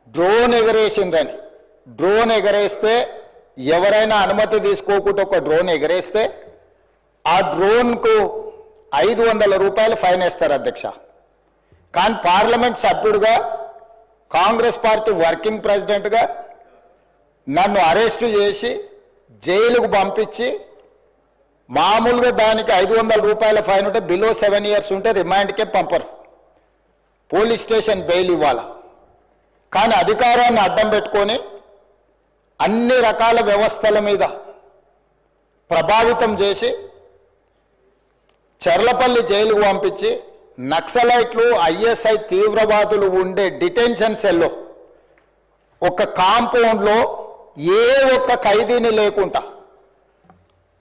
Drone ఎగరేసిందని, drone ఎగరేస్తే ఎవరైనా అనుమతి తీసుకోకుండా ఒక డ్రోన్ ఎగరేస్తే ఆ డ్రోన్కు 500 రూపాయలు ఫైన్ వేస్తారు అధ్యక్ష. కానీ పార్లమెంట్ సభ్యుడిగా, కాంగ్రెస్ పార్టీ వర్కింగ్ ప్రెసిడెంట్గా నన్ను అరెస్టు చేసి జైలుకు పంపించి మామూలుగా దానికి 500 రూపాయల ఫైన్ ఉంటే బిలో 7 years ఉంటే రిమాండ్కే పంపరు, పోలీస్ స్టేషన్ బెయిల్ ఇవ్వాలి. కానీ అధికారాన్ని అడ్డం పెట్టుకొని అన్ని రకాల వ్యవస్థల మీద ప్రభావితం చేసి చర్లపల్లి జైలుకు పంపించి నక్సలైట్లు, ఐఎస్ఐ తీవ్రవాదులు ఉండే డిటెన్షన్ సెల్లో ఒక కాంపౌండ్లో ఏ ఒక్క ఖైదీని లేకుండా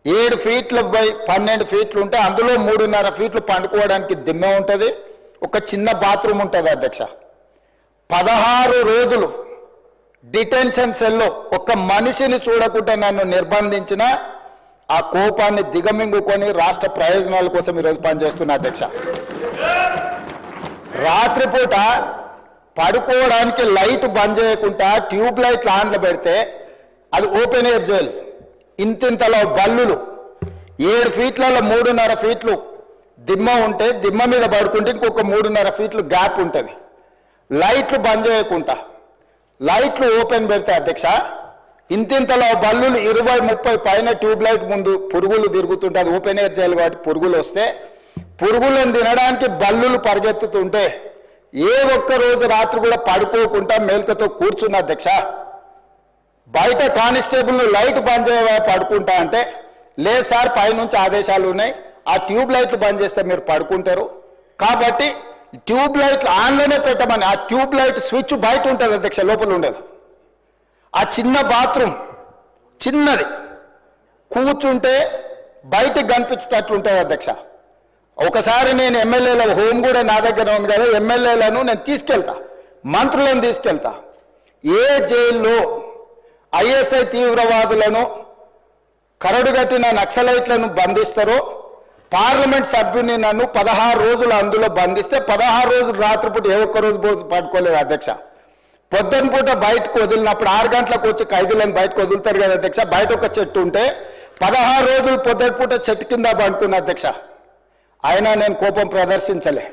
7 ఫీట్ల బై 12 ఫీట్లు ఉంటే అందులో 3.5 ఫీట్లు పండుకోవడానికి దిమ్మె ఉంటుంది, ఒక చిన్న బాత్రూమ్ ఉంటుంది అధ్యక్ష. 16 రోజులు డిటెన్షన్ సెల్లో ఒక్క మనిషిని చూడకుండా నన్ను నిర్బంధించిన ఆ కోపాన్ని దిగమింగుకొని రాష్ట్ర ప్రయోజనాల కోసం ఈరోజు పనిచేస్తున్నా అధ్యక్ష. రాత్రిపూట పడుకోవడానికి లైట్ బంద్ చేయకుండా ట్యూబ్ లైట్లు ఆన్లో పెడితే అది ఓపెన్ ఎయిర్ జైలు, ఇంతింతలో బల్లులు, 7 ఫీట్లలో 3.5 ఫీట్లు దిమ్మ ఉంటే దిమ్మ మీద పడుకుంటే ఇంకొక 3.5 ఫీట్లు గ్యాప్ ఉంటుంది. లైట్లు బంద్ చేయకుండా లైట్లు ఓపెన్ పెడితే అధ్యక్ష ఇంతింతలో బల్లులు 20-30 పైన ట్యూబ్ లైట్ ముందు పురుగులు తిరుగుతుంటే, అది ఓపెన్ ఎయిర్ జైలు కాబట్టి పురుగులు వస్తే పురుగులను తినడానికి బల్లులు పరిగెత్తుతుంటే ఏ ఒక్క రోజు రాత్రి కూడా పడుకోకుండా మేల్కతో కూర్చున్న అధ్యక్ష. బయట కానిస్టేబుల్ను లైట్ బంద్ చేయవా పడుకుంటా అంటే, లేదు సార్ పైనుంచి ఆదేశాలు ఉన్నాయి, ఆ ట్యూబ్ లైట్లు బంద్ చేస్తే మీరు పడుకుంటారు కాబట్టి ట్యూబ్ లైట్లు ఆన్లోనే పెట్టమని. ఆ ట్యూబ్ లైట్ స్విచ్ బయట ఉంటుంది అధ్యక్ష, లోపల ఉండదు. ఆ చిన్న బాత్రూమ్ చిన్నది, కూర్చుంటే బయటకు కనిపించేటట్లు ఉంటుంది అధ్యక్ష. ఒకసారి నేను ఎమ్మెల్యేల హోమ్ కూడా నా దగ్గర ఉంది కదా, ఎమ్మెల్యేలను నేను తీసుకెళ్తా, మంత్రులను తీసుకెళ్తా. ఏ జైల్లో ఐఎస్ఐ తీవ్రవాదులను, కరడుగట్టిన నక్సలైట్లను బంధిస్తారో పార్లమెంట్ సభ్యుని నన్ను 16 రోజులు అందులో బంధిస్తే 16 రోజులు రాత్రిపూట ఏ ఒక్క రోజు పడుకోలేదు అధ్యక్ష. పొద్దున పూట బయటకు వదిలినప్పుడు 6 గంటలకు వచ్చి ఖైదీలను బయటకు వదులుతారు కదా అధ్యక్ష, బయట ఒక చెట్టు ఉంటే 16 రోజులు పొద్దున పూట చెట్టు కింద పడుకున్న అధ్యక్ష. అయినా నేను కోపం ప్రదర్శించలే.